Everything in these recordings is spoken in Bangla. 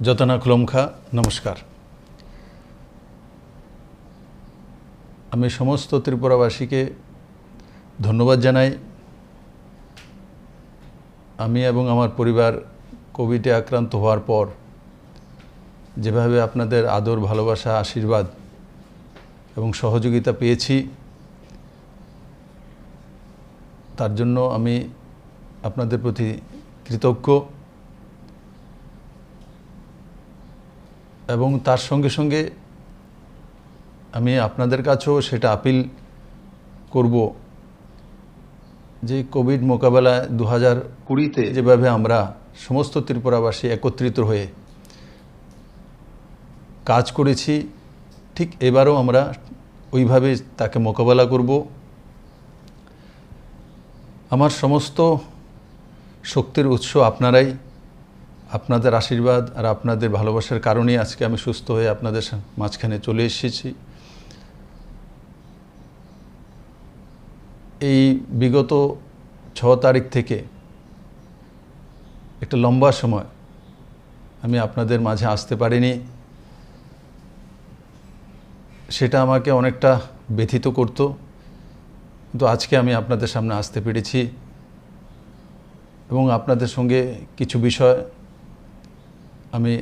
যতনা খুলমখা নমস্কার। আমি সমস্ত ত্রিপুরাবাসীকে ধন্যবাদ জানাই। আমি এবং আমার পরিবার কোভিডে আক্রান্ত হওয়ার পর যেভাবে আপনাদের আদর, ভালোবাসা, আশীর্বাদ এবং সহযোগিতা পেয়েছি, তার জন্য আমি আপনাদের প্রতি কৃতজ্ঞ। এবং তার সঙ্গে সঙ্গে আমি আপনাদের কাছেও সেটা আপিল করব যে কোভিড মোকাবেলায় 2020-তে যেভাবে আমরা সমস্ত ত্রিপুরাবাসী একত্রিত হয়ে কাজ করেছি, ঠিক এবারও আমরা ওইভাবে তাকে মোকাবেলা করব। আমার সমস্ত শক্তির উৎস আপনারাই, আপনাদের আশীর্বাদ আর আপনাদের ভালোবাসার কারণেই আজকে আমি সুস্থ হয়ে আপনাদের মাঝখানে চলে এসেছি। এই বিগত 6 তারিখ থেকে একটা লম্বা সময় আমি আপনাদের মাঝে আসতে পারিনি। সেটা আমাকে অনেকটা ব্যথিত করত, কিন্তু আজকে আমি আপনাদের সামনে আসতে পেরেছি এবং আপনাদের সঙ্গে কিছু বিষয় আমি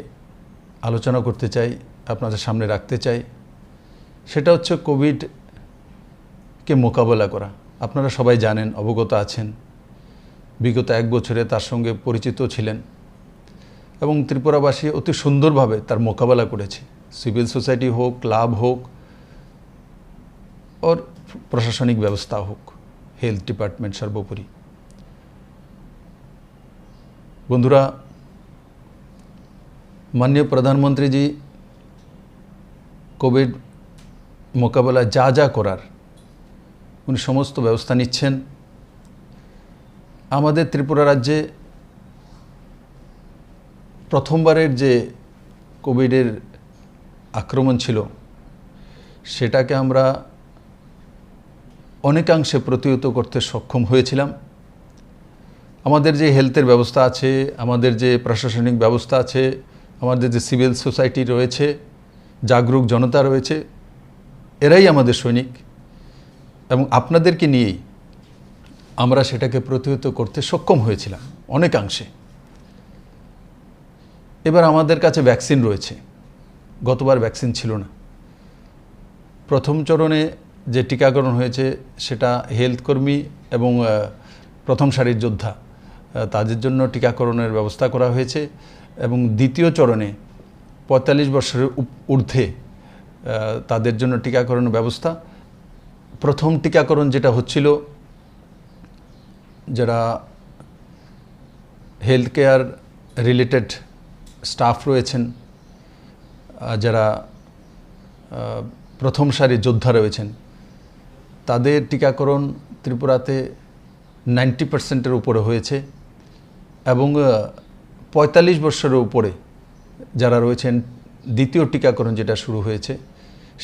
আলোচনা করতে চাই, আপনাদের সামনে রাখতে চাই। সেটা হচ্ছে কোভিডকে মোকাবেলা করা। আপনারা সবাই জানেন, অবগত আছেন, বিগত 1 বছরে তার সঙ্গে পরিচিত ছিলেন এবং ত্রিপুরাবাসী অতি সুন্দরভাবে তার মোকাবেলা করেছে। সিভিল সোসাইটি হোক, ক্লাব হোক, और প্রশাসনিক ব্যবস্থা হোক, হেলথ ডিপার্টমেন্ট সর্বোপরি। বন্ধুরা, माननीय प्रधानमंत्री जी कोविड मोकाबला जा जा करार उनी समस्त व्यवस्था निच्छेन। आमादेर त्रिपुरा राज्ये प्रथमबारेर जे कोविडेर आक्रमण छिलो सेटाके आमरा अनेकांशे प्रतिहत करते सक्षम हयेछिलाम। आमादेर जे हेल्थेर व्यवस्था आछे, आमादेर जे प्रशासनिक व्यवस्था आछे, আমাদের যে সিভিল সোসাইটি রয়েছে, জাগরুক জনতা রয়েছে, এরাই আমাদের সৈনিক এবং আপনাদেরকে নিয়েই আমরা সেটাকে প্রতিহত করতে সক্ষম হয়েছিলাম অনেকাংশে। এবার আমাদের কাছে ভ্যাকসিন রয়েছে, গতবার ভ্যাকসিন ছিল না। প্রথম চরণে যে টিকাকরণ হয়েছে সেটা হেলথ কর্মী এবং প্রথম সারির যোদ্ধা, তাদের জন্য টিকাকরণের ব্যবস্থা করা হয়েছে এবং দ্বিতীয় চরণে 45 বছরের ঊর্ধ্বে তাদের জন্য টিকাকরণের ব্যবস্থা। প্রথম টিকাকরণ যেটা হচ্ছিল, যারা হেলথ কেয়ার রিলেটেড স্টাফ রয়েছেন, যারা প্রথম সারির যোদ্ধা রয়েছেন, তাদের টিকাকরণ ত্রিপুরাতে 90% উপরে হয়েছে এবং 45 বছরের উপরে যারা রয়েছেন, দ্বিতীয় টিকাকরণ যেটা শুরু হয়েছে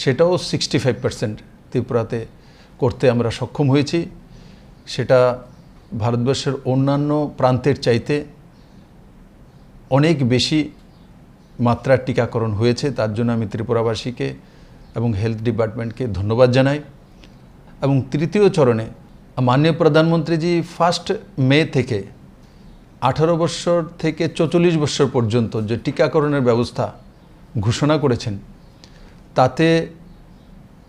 সেটাও 65% ত্রিপুরাতে করতে আমরা সক্ষম হয়েছি। সেটা ভারতবর্ষের অন্যান্য প্রান্তের চাইতে অনেক বেশি মাত্রার টিকাকরণ হয়েছে। তার জন্য আমি ত্রিপুরাবাসীকে এবং হেলথ ডিপার্টমেন্টকে ধন্যবাদ জানাই। এবং তৃতীয় চরণে মাননীয় প্রধানমন্ত্রীজি 1 মে থেকে 18 বছর থেকে 44 বছর পর্যন্ত যে টিকাকরণের ব্যবস্থা ঘোষণা করেছেন, তাতে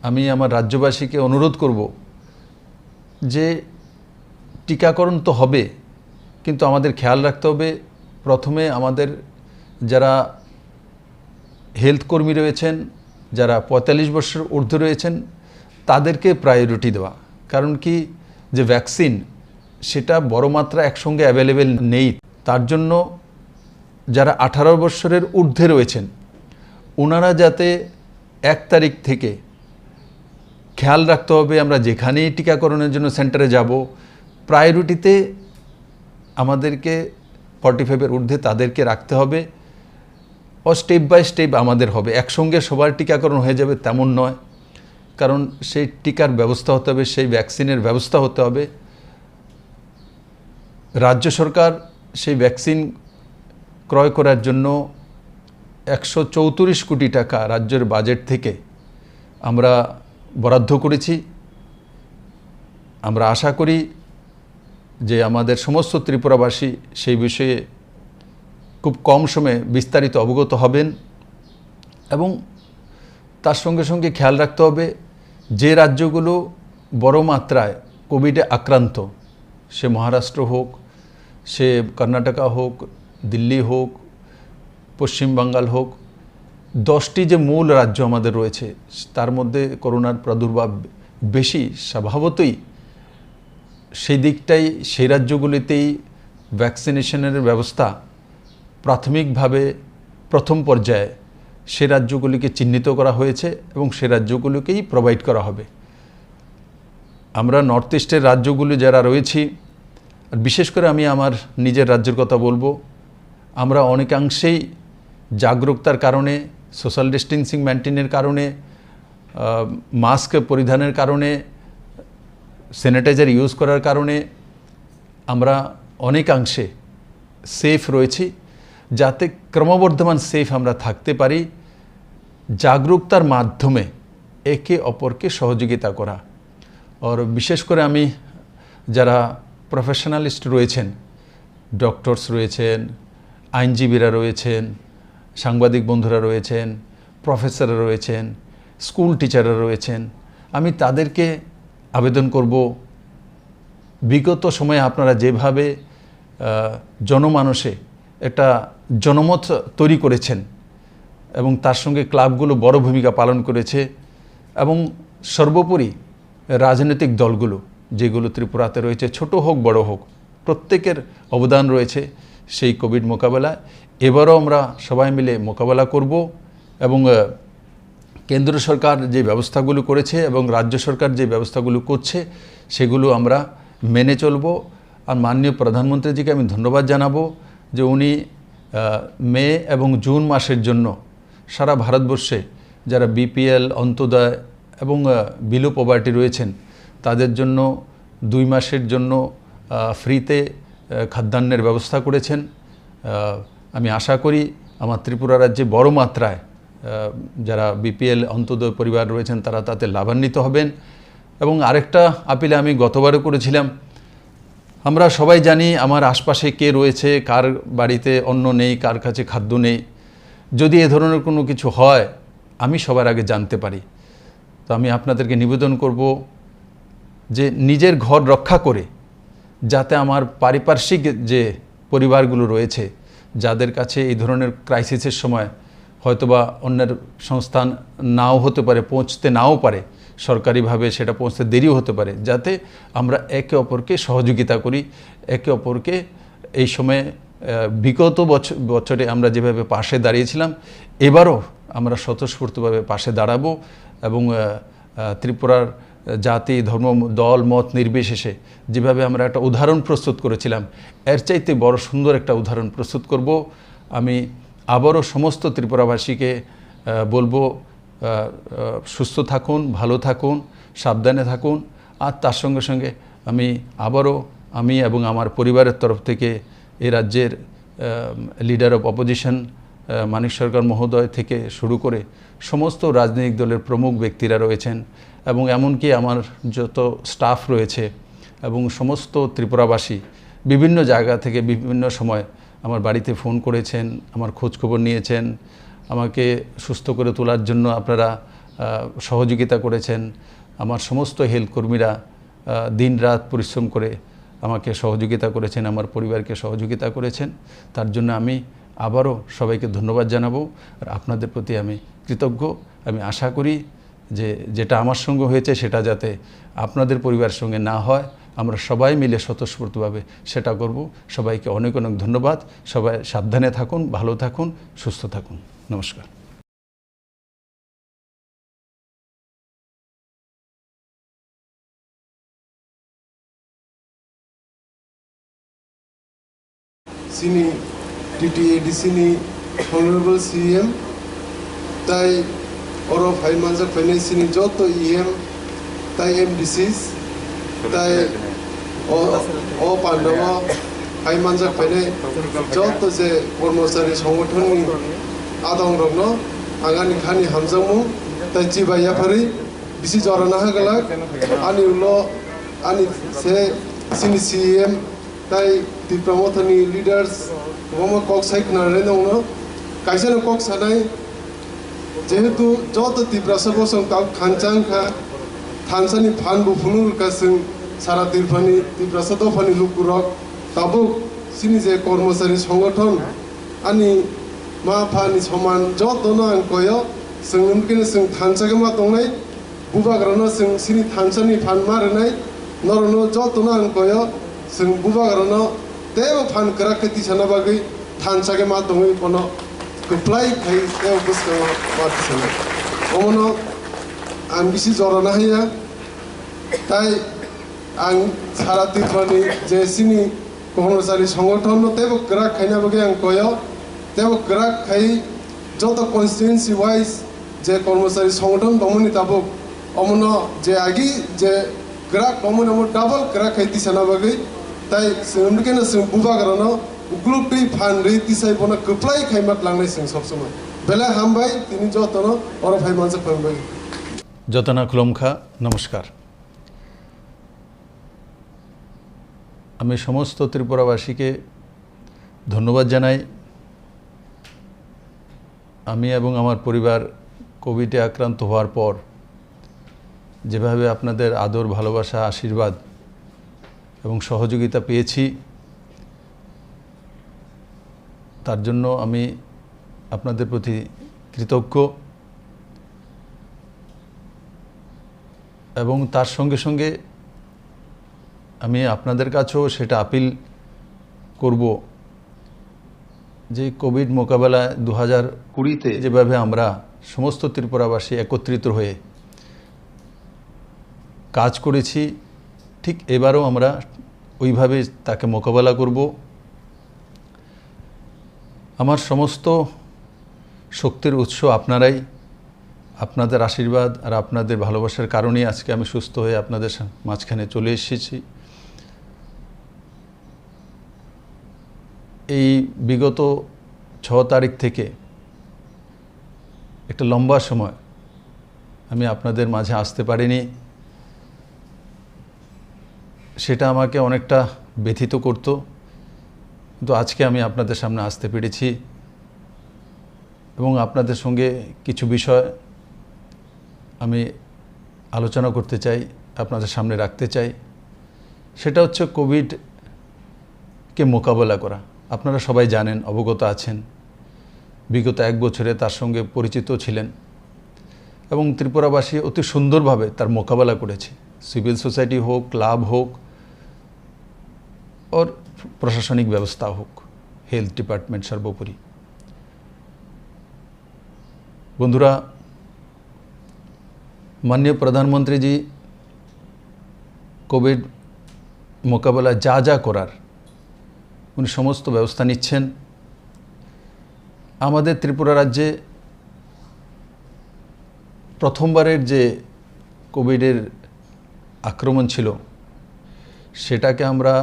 আমি আমার রাজ্যবাসীকে অনুরোধ করব যে টিকাকরণ তো হবে, কিন্তু আমাদের খেয়াল রাখতে হবে প্রথমে আমাদের যারা হেলথ কর্মী রয়েছেন, যারা 45 বছর ঊর্ধ্বে রয়েছেন, তাদেরকে প্রায়োরিটি দেওয়া। কারণ কি, যে ভ্যাকসিন সেটা বড় মাত্রা একসঙ্গে অ্যাভেলেবেল নেই। তার জন্য যারা 18 বছরের ঊর্ধ্বে রয়েছেন ওনারা যাতে 1 তারিখ থেকে খেয়াল রাখতে হবে, আমরা যেখানেই টিকাকরণের জন্য সেন্টারে যাব, প্রায়োরিটিতে আমাদেরকে 45-এর ঊর্ধ্বে তাদেরকে রাখতে হবে। ও স্টেপ বাই স্টেপ আমাদের হবে, একসঙ্গে সবার টিকাকরণ হয়ে যাবে তেমন নয়। কারণ সেই টিকার ব্যবস্থা হতে হবে, সেই ভ্যাকসিনের ব্যবস্থা হতে হবে। রাজ্য সরকার সেই ভ্যাকসিন ক্রয় করার জন্য 134 কোটি টাকা রাজ্যের বাজেট থেকে আমরা বরাদ্দ করেছি। আমরা আশা করি যে আমাদের সমস্ত ত্রিপুরাবাসী সেই বিষয়ে খুব কম সময়ে বিস্তারিত অবগত হবেন এবং তার সঙ্গে সঙ্গে খেয়াল রাখতে হবে যে রাজ্যগুলো বড় মাত্রায় কোভিডে আক্রান্ত, সে মহারাষ্ট্র হোক, সে কর্ণাটকা হোক, দিল্লি হোক, পশ্চিম বাঙ্গাল হোক, 10টি যে মূল রাজ্য আমাদের রয়েছে তার মধ্যে করোনার প্রাদুর্ভাব বেশি। স্বভাবতই সেই দিকটাই সেই রাজ্যগুলিতেই ভ্যাকসিনেশনের ব্যবস্থা প্রাথমিকভাবে প্রথম পর্যায়ে সে রাজ্যগুলিকে চিহ্নিত করা হয়েছে এবং সে রাজ্যগুলিকেই প্রোভাইড করা হবে। আমরা নর্থ ইস্টের রাজ্যগুলি যারা রয়েছি, আর বিশেষ করে আমি আমার নিজের রাজ্যের কথা বলবো, আমরা অনেকাংশেই জাগরুকতার কারণে, সোশ্যাল ডিস্টেন্সিং মেনটেনের কারণে, মাস্ক পরিধানের কারণে, স্যানিটাইজার ইউজ করার কারণে আমরা অনেকাংশে সেফ রয়েছি। যাতে ক্রমবর্ধমান সেফ আমরা থাকতে পারি, জাগরুকতার মাধ্যমে একে অপরকে সহযোগিতা করা। আর বিশেষ করে আমি যারা প্রফেশনালিস্ট রয়েছেন, ডক্টরস রয়েছেন, আইনজীবীরা রয়েছেন, সাংবাদিক বন্ধুরা রয়েছেন, প্রফেসররা রয়েছেন, স্কুল টিচাররা রয়েছেন, আমি তাদেরকে আবেদন করব, বিগত সময়ে আপনারা যেভাবে জনমানসে একটা জনমত তৈরি করেছেন এবং তার সঙ্গে ক্লাবগুলো বড় ভূমিকা পালন করেছে এবং সর্বোপরি রাজনৈতিক দলগুলো যেগুলো ত্রিপুরাতে রয়েছে, ছোট হোক বড় হোক, প্রত্যেকের অবদান রয়েছে সেই কোভিড মোকাবেলায়। এবারও আমরা সবাই মিলে মোকাবেলা করব এবং কেন্দ্র সরকার যে ব্যবস্থাগুলো করেছে এবং রাজ্য সরকার যে ব্যবস্থাগুলো করছে সেগুলো আমরা মেনে চলব। আর মাননীয় প্রধানমন্ত্রীজিকে আমি ধন্যবাদ জানাবো যে উনি মে এবং জুন মাসের জন্য সারা ভারতবর্ষে যারা বিপিএল, অন্তোদয় এবং বিলো পভার্টি রয়েছেন তাদের জন্য 2 মাসের জন্য ফ্রিতে খাদ্যান্নের ব্যবস্থা করেছেন। আমি আশা করি আমার ত্রিপুরা রাজ্যে বড় মাত্রায় যারা বিপিএল, অন্তোদয় পরিবার রয়েছেন তারা তাতে লাভান্বিত হবেন। এবং আরেকটা আপিলে আমি গতবারও করেছিলাম, আমরা সবাই জানি আমার আশপাশে কে রয়েছে, কার বাড়িতে অন্ন নেই, কার কাছে খাদ্য নেই। যদি এ ধরনের কোনো কিছু হয় আমি সবার আগে জানতে পারি। তো আমি আপনাদেরকে নিবেদন করব যে নিজের ঘর রক্ষা করে যাতে আমার পারিপার্শ্বিক যে পরিবারগুলো রয়েছে যাদের কাছে এই ধরনের ক্রাইসিসের সময় হয়তোবা অন্যের সংস্থান নাও হতে পারে, পৌঁছতে নাও পারে, সরকারিভাবে সেটা পৌঁছতে দেরিও হতে পারে, যাতে আমরা একে অপরকে সহযোগিতা করি, একে অপরকে এই সময়ে বিগত বছরে আমরা যেভাবে পাশে দাঁড়িয়েছিলাম এবারও আমরা স্বতঃস্ফূর্তভাবে পাশে দাঁড়াবো এবং ত্রিপুরার জাতি, ধর্ম, দল, মত নির্বিশেষে যেভাবে আমরা একটা উদাহরণ প্রস্তুত করেছিলাম এর চাইতে বড় সুন্দর একটা উদাহরণ প্রস্তুত করব। আমি আবারও সমস্ত ত্রিপুরাবাসীকে বলবো সুস্থ থাকুন, ভালো থাকুন, সাবধানে থাকুন। আর তার সঙ্গে সঙ্গে আমি এবং আমার পরিবারের তরফ থেকে এই রাজ্যের লিডার অফ অপোজিশন মানিক সরকার মহোদয় থেকে শুরু করে সমস্ত রাজনৈতিক দলের প্রমুখ ব্যক্তিরা রয়েছেন এবং এমনকি আমার যত স্টাফ রয়েছে এবং সমস্ত ত্রিপুরাবাসী বিভিন্ন জায়গা থেকে বিভিন্ন সময় আমার বাড়িতে ফোন করেছেন, আমার খোঁজখবর নিয়েছেন, আমাকে সুস্থ করে তোলার জন্য আপনারা সহযোগিতা করেছেন। আমার সমস্ত হেলথ কর্মীরা দিনরাত পরিশ্রম করে আমাকে সহযোগিতা করেছেন, আমার পরিবারকে সহযোগিতা করেছেন। তার জন্য আমি আবারও সবাইকে ধন্যবাদ জানাবো আর আপনাদের প্রতি আমি কৃতজ্ঞ। আমি আশা করি যে যেটা আমার সঙ্গে হয়েছে সেটা যাতে আপনাদের পরিবারের সঙ্গে না হয়, আমরা সবাই মিলে স্বতঃস্ফূর্তভাবে সেটা করব। সবাইকে অনেক অনেক ধন্যবাদ। সবাই সাবধানে থাকুন, ভালো থাকুন, সুস্থ থাকুন। নমস্কার। Sini DTA Sini Honorable CM Tai Oro Faimanza Finance Sini Joto EM Tai MDCs Tai O Pandava Faimanza Fine Joto Je Kormosari Songothoni adong rokno angani khani hamjangmu tai jiba yafari bisi jorana hagalak ani ulo ani se sini CM tai Tripuramothani leaders wama kok saik na renongno kaisano kok sanai যেহেতু যত ত্রিপুরা সর্বসং কাউ খানচাং খা থানসানি ফান বুফুনুর কাসং সারা ত্রিপুরা সদফানি লুকুরক তাবুক সিনি যে কর্মচারী সংগঠন আনি মা ফানি সমান যত নাং কয় সঙ্গমকিনে সং থানসাকে মা দংনাই বুবাগ্রানো সং সিনি থানসানি ফান মারনাই নরনো যত নাং কয় সং বুবাগ্রানো তেও ফান করাকতি সানাবাগৈ থানসাকে মা দংই কোনো Keplai kai teo buska mati sana. Omono ang bisi jorana hiya tai ang sarati thani je sini কর্মচারী সংগঠন teo krak khaina bage ang koyo teo krak khai joto constituency wise je কর্মচারী সংগঠন domoni tabuk omono je agi je krak domoni mo double krak khaiti sana bage tai semdikena sem buba garano গ্রুপটি ফান রেতি সাইবনা কপ্লাই খাইমাত লাংনাই সিং সব সময় বেলা হামবাই তিনি যতন অর ভাই মানসে ফাংবাই যতনা খুলমখা নমস্কার। আমি সমস্ত ত্রিপুরাবাসীকে ধন্যবাদ জানাই। আমি এবং আমার পরিবার কোভিডে আক্রান্ত হওয়ার পর যেভাবে আপনাদের আদর ভালোবাসা আশীর্বাদ এবং সহযোগিতা পেয়েছি তার জন্য আমি আপনাদের প্রতি কৃতজ্ঞ এবং তার সঙ্গে সঙ্গে আমি আপনাদের কাছেও সেটা আপিল করব যে কোভিড মোকাবেলায় 2020-তে যেভাবে আমরা সমস্ত ত্রিপুরাবাসী একত্রিত হয়ে কাজ করেছি ঠিক এবারও আমরা ওইভাবে তাকে মোকাবেলা করব। আমার সমস্ত শক্তির উৎস আপনারাই, আপনাদের আশীর্বাদ আর আপনাদের ভালোবাসার কারণেই আজকে আমি সুস্থ হয়ে আপনাদের মাঝখানে চলে এসেছি। এই বিগত 6 তারিখ থেকে একটা লম্বা সময় আমি আপনাদের মাঝে আসতে পারিনি, সেটা আমাকে অনেকটা ব্যথিত করতো, কিন্তু আজকে আমি আপনাদের সামনে আসতে পেরেছি এবং আপনাদের সঙ্গে কিছু বিষয় আমি আলোচনা করতে চাই, আপনাদের সামনে রাখতে চাই। সেটা হচ্ছে কোভিডকে মোকাবেলা করা। আপনারা সবাই জানেন, অবগত আছেন, বিগত 1 বছরে তার সঙ্গে পরিচিত ছিলেন এবং ত্রিপুরাবাসী অতি সুন্দরভাবে তার মোকাবেলা করেছে। সিভিল সোসাইটি হোক, ক্লাব হোক, और प्रशासनिक व्यवस्था হোক, হেলথ ডিপার্টমেন্ট সর্বোপরি। বন্ধুরা, মাননীয় প্রধানমন্ত্রীজি কোভিড মোকাবেলা যা যা করার উনি সমস্ত ব্যবস্থা নিচ্ছেন। আমাদের ত্রিপুরা রাজ্যে প্রথমবারের যে কোভিডের আক্রমণ ছিল সেটাকে আমরা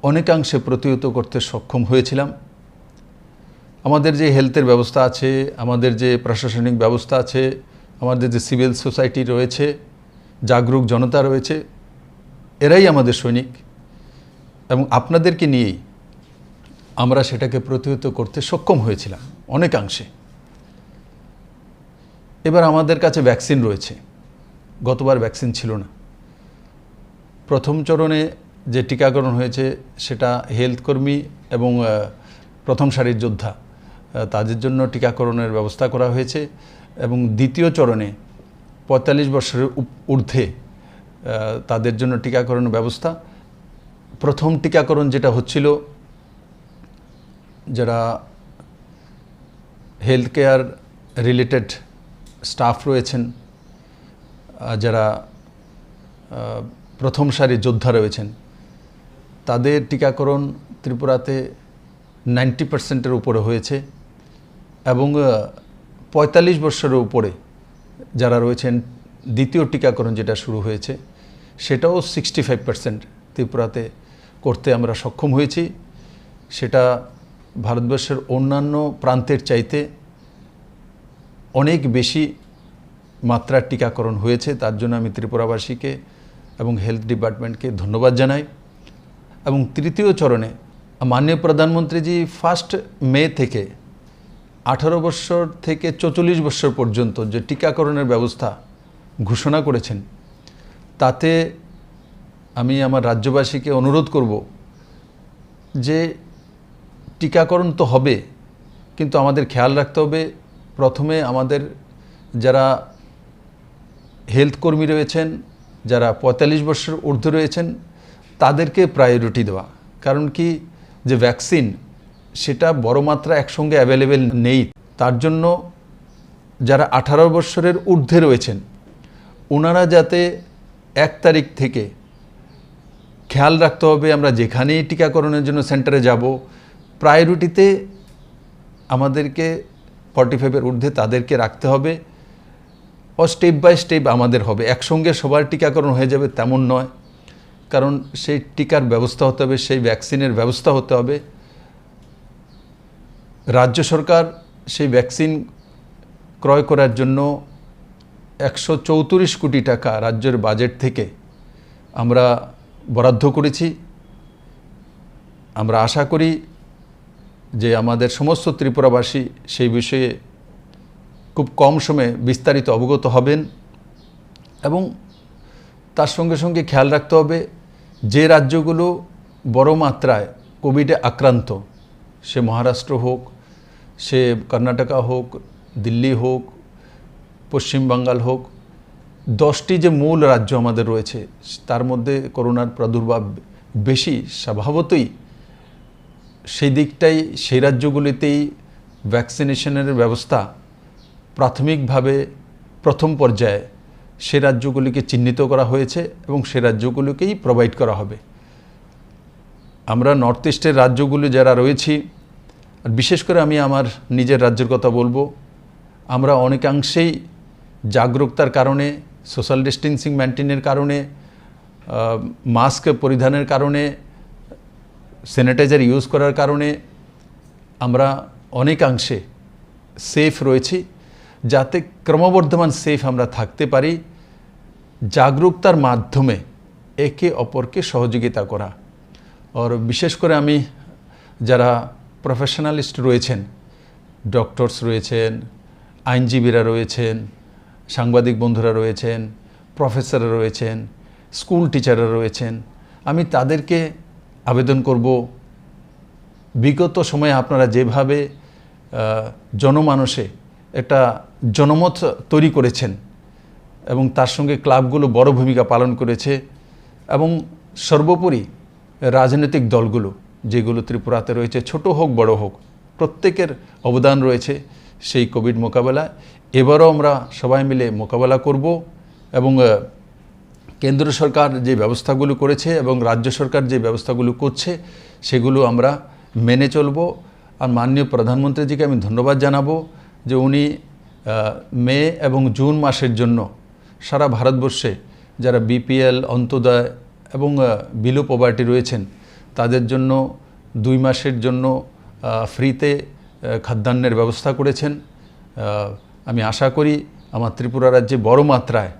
অনেকাংশে প্রতিহত করতে সক্ষম হয়েছিলাম। আমাদের যে হেলথের ব্যবস্থা আছে, আমাদের যে প্রশাসনিক ব্যবস্থা আছে, আমাদের যে সিভিল সোসাইটি রয়েছে, জাগরুক জনতা রয়েছে, এরাই আমাদের সৈনিক এবং আপনাদেরকে নিয়েই আমরা সেটাকে প্রতিহত করতে সক্ষম হয়েছিলাম অনেকাংশে। এবার আমাদের কাছে ভ্যাকসিন রয়েছে, গতবার ভ্যাকসিন ছিল না। প্রথম চরণে যে টিকাকরণ হয়েছে সেটা হেলথ কর্মী এবং প্রথম সারির যোদ্ধা তাদের জন্য টিকাকরণের ব্যবস্থা করা হয়েছে এবং দ্বিতীয় চরণে 45 বছরের ঊর্ধ্বে তাদের জন্য টিকাকরণের ব্যবস্থা। প্রথম টিকাকরণ যেটা হচ্ছিল, যারা হেলথ কেয়ার রিলেটেড স্টাফ রয়েছেন, যারা প্রথম সারির যোদ্ধা রয়েছেন, তাদের টিকাকরণ ত্রিপুরাতে 90%-এর উপরে হয়েছে এবং 45 বছরের উপরে যারা রয়েছেন, দ্বিতীয় টিকাকরণ যেটা শুরু হয়েছে সেটাও 65% ত্রিপুরাতে করতে আমরা সক্ষম হয়েছি। সেটা ভারতবর্ষের অন্যান্য প্রান্তের চাইতে অনেক বেশি মাত্রার টিকাকরণ হয়েছে। তার জন্য আমি ত্রিপুরাবাসীকে এবং হেলথ ডিপার্টমেন্টকে ধন্যবাদ জানাই। এবং তৃতীয় চরণে মাননীয় প্রধানমন্ত্রীজি 1 মে থেকে 18 বছর থেকে 44 বছর পর্যন্ত যে টিকাকরণের ব্যবস্থা ঘোষণা করেছেন, তাতে আমি আমার রাজ্যবাসীকে অনুরোধ করব যে টিকাকরণ তো হবে, কিন্তু আমাদের খেয়াল রাখতে হবে প্রথমে আমাদের যারা হেলথ কর্মী রয়েছেন, যারা 45 বছর ঊর্ধ্বে রয়েছেন, তাদেরকে প্রায়োরিটি দেওয়া। কারণ কি, যে ভ্যাকসিন সেটা বড় মাত্রা একসঙ্গে অ্যাভেলেবেল নেই। তার জন্য যারা 18 বছরের ঊর্ধ্বে রয়েছেন ওনারা যাতে 1 তারিখ থেকে খেয়াল রাখতে হবে, আমরা যেখানেই টিকাকরণের জন্য সেন্টারে যাব প্রায়োরিটিতে আমাদেরকে 45-এর ঊর্ধ্বে তাদেরকে রাখতে হবে। ও স্টেপ বাই স্টেপ আমাদের হবে, একসঙ্গে সবার টিকাকরণ হয়ে যাবে তেমন নয়। কারণ সেই টিকার ব্যবস্থা হতে হবে, সেই ভ্যাকসিনের ব্যবস্থা হতে হবে। রাজ্য সরকার সেই ভ্যাকসিন ক্রয় করার জন্য 134 কোটি টাকা রাজ্যের বাজেট থেকে আমরা বরাদ্দ করেছি। আমরা আশা করি যে আমাদের সমস্ত ত্রিপুরাবাসী সেই বিষয়ে খুব কম সময়ে বিস্তারিত অবগত হবেন। এবং তার সঙ্গে সঙ্গে খেয়াল রাখতে হবে যে রাজ্যগুলো বড় মাত্রায় কোভিডে আক্রান্ত, সে মহারাষ্ট্র হোক, সে কর্ণাটকা হোক, দিল্লি হোক, পশ্চিমবাঙ্গাল হোক, 10টি যে মূল রাজ্য আমাদের রয়েছে তার মধ্যে করোনার প্রাদুর্ভাব বেশি। স্বভাবতই সেই দিকটাই, সেই রাজ্যগুলিতেই ভ্যাকসিনেশনের ব্যবস্থা প্রাথমিকভাবে প্রথম পর্যায়ে সে রাজ্যগুলিকে চিহ্নিত করা হয়েছে এবং সে রাজ্যগুলিকেই প্রোভাইড করা হবে। আমরা নর্থ ইস্টের রাজ্যগুলি যারা রয়েছি, আর বিশেষ করে আমি আমার নিজের রাজ্যের কথা বলবো, আমরা অনেকাংশেই জাগরুকতার কারণে, সোশ্যাল ডিস্টেন্সিং মেনটেনের কারণে, মাস্ক পরিধানের কারণে, স্যানিটাইজার ইউজ করার কারণে আমরা অনেকাংশে সেফ রয়েছি। যাতে ক্রমবর্ধমান সেফ আমরা থাকতে পারি, জাগরুকতার মাধ্যমে একে অপরকে সহযোগিতা করা। আর বিশেষ করে আমি যারা প্রফেশনালিস্ট রয়েছেন, ডক্টরস রয়েছেন, আইনজীবীরা রয়েছেন, সাংবাদিক বন্ধুরা রয়েছেন, প্রফেসররা রয়েছেন, স্কুল টিচাররা রয়েছেন, আমি তাদেরকে আবেদন করব, বিগত সময়ে আপনারা যেভাবে জনমানসে একটা জনমত তৈরি করেছেন এবং তার সঙ্গে ক্লাবগুলো বড় ভূমিকা পালন করেছে, এবং সর্বোপরি রাজনৈতিক দলগুলো যেগুলো ত্রিপুরাতে রয়েছে, ছোট হোক বড় হোক, প্রত্যেকের অবদান রয়েছে সেই কোভিড মোকাবেলায়। এবারও আমরা সবাই মিলে মোকাবেলা করব এবং কেন্দ্র সরকার যে ব্যবস্থাগুলো করেছে এবং রাজ্য সরকার যে ব্যবস্থাগুলো করছে সেগুলো আমরা মেনে চলব। আর মাননীয় প্রধানমন্ত্রীজিকে আমি ধন্যবাদ জানাবো যে উনি মে এবং জুন মাসের জন্য সারা ভারতবর্ষে যারা বিপিএল, অন্তোদয় এবং বিলো পভার্টি রয়েছেন তাদের জন্য 2 মাসের জন্য ফ্রিতে খাদ্যান্নের ব্যবস্থা করেছেন। আমি আশা করি আমার ত্রিপুরা রাজ্যে বড় মাত্রায়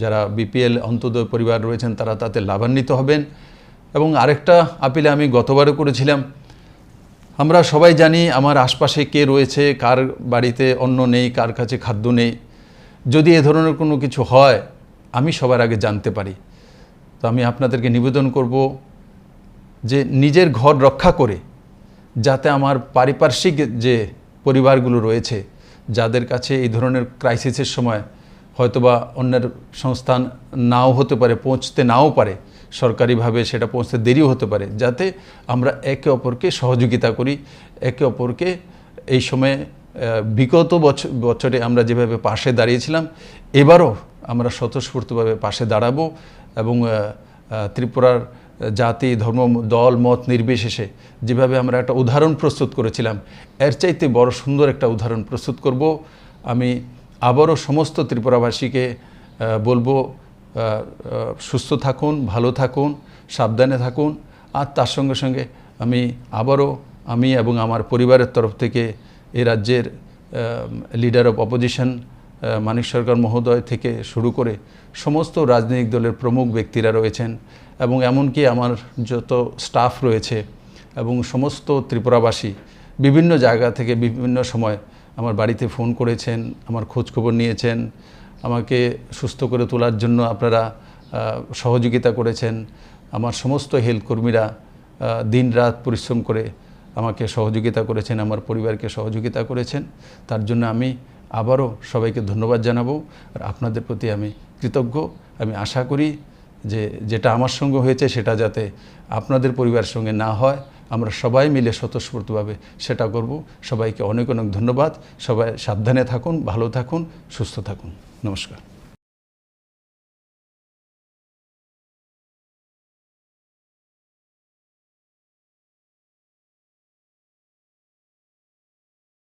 যারা বিপিএল, অন্তোদয় পরিবার রয়েছেন তারা তাতে লাভান্বিত হবেন। এবং আরেকটা আপিলে আমি গতবারও করেছিলাম, আমরা সবাই জানি আমার আশপাশে কে রয়েছে, কার বাড়িতে অন্ন নেই, কার কাছে খাদ্য নেই। যদি এ ধরনের কোনো কিছু হয় আমি সবার আগে জানতে পারি। তো আমি আপনাদেরকে নিবেদন করব যে নিজের ঘর রক্ষা করে যাতে আমার পারিপার্শ্বিক যে পরিবারগুলো রয়েছে যাদের কাছে এই ধরনের ক্রাইসিসের সময় হয়তোবা অন্যের সংস্থান নাও হতে পারে, পৌঁছতে নাও পারে, সরকারিভাবে সেটা পৌঁছতে দেরিও হতে পারে, যাতে আমরা একে অপরকে সহযোগিতা করি, একে অপরকে এই সময়ে বিগত বছরে আমরা যেভাবে পাশে দাঁড়িয়েছিলাম এবারও আমরা স্বতঃস্ফূর্তভাবে পাশে দাঁড়াবো এবং ত্রিপুরার জাতি, ধর্ম, দল, মত নির্বিশেষে যেভাবে আমরা একটা উদাহরণ প্রস্তুত করেছিলাম এর চাইতে বড় সুন্দর একটা উদাহরণ প্রস্তুত করব। আমি আবারও সমস্ত ত্রিপুরাবাসীকে বলবো সুস্থ থাকুন, ভালো থাকুন, সাবধানে থাকুন। আর তার সঙ্গে সঙ্গে আমি আবারও আমি এবং আমার পরিবারের তরফ থেকে এই রাজ্যের লিডার অফ অপোজিশন মানিক সরকার মহোদয় থেকে শুরু করে সমস্ত রাজনৈতিক দলের প্রমুখ ব্যক্তিরা রয়েছেন এবং এমনকি আমার যত স্টাফ রয়েছে এবং সমস্ত ত্রিপুরাবাসী বিভিন্ন জায়গা থেকে বিভিন্ন সময় আমার বাড়িতে ফোন করেছেন, আমার খোঁজখবর নিয়েছেন, আমাকে সুস্থ করে তোলার জন্য আপনারা সহযোগিতা করেছেন। আমার সমস্ত হেলথ কর্মীরা দিনরাত পরিশ্রম করে আমাকে সহযোগিতা করেছেন, আমার পরিবারকে সহযোগিতা করেছেন। তার জন্য আমি আবারও সবাইকে ধন্যবাদ জানাবো আর আপনাদের প্রতি আমি কৃতজ্ঞ। আমি আশা করি যে যেটা আমার সঙ্গে হয়েছে সেটা যাতে আপনাদের পরিবারের সঙ্গে না হয়, আমরা সবাই মিলে স্বতঃস্ফূর্তভাবে সেটা করব। সবাইকে অনেক অনেক ধন্যবাদ। সবাই সাবধানে থাকুন, ভালো থাকুন, সুস্থ থাকুন। নমস্কার।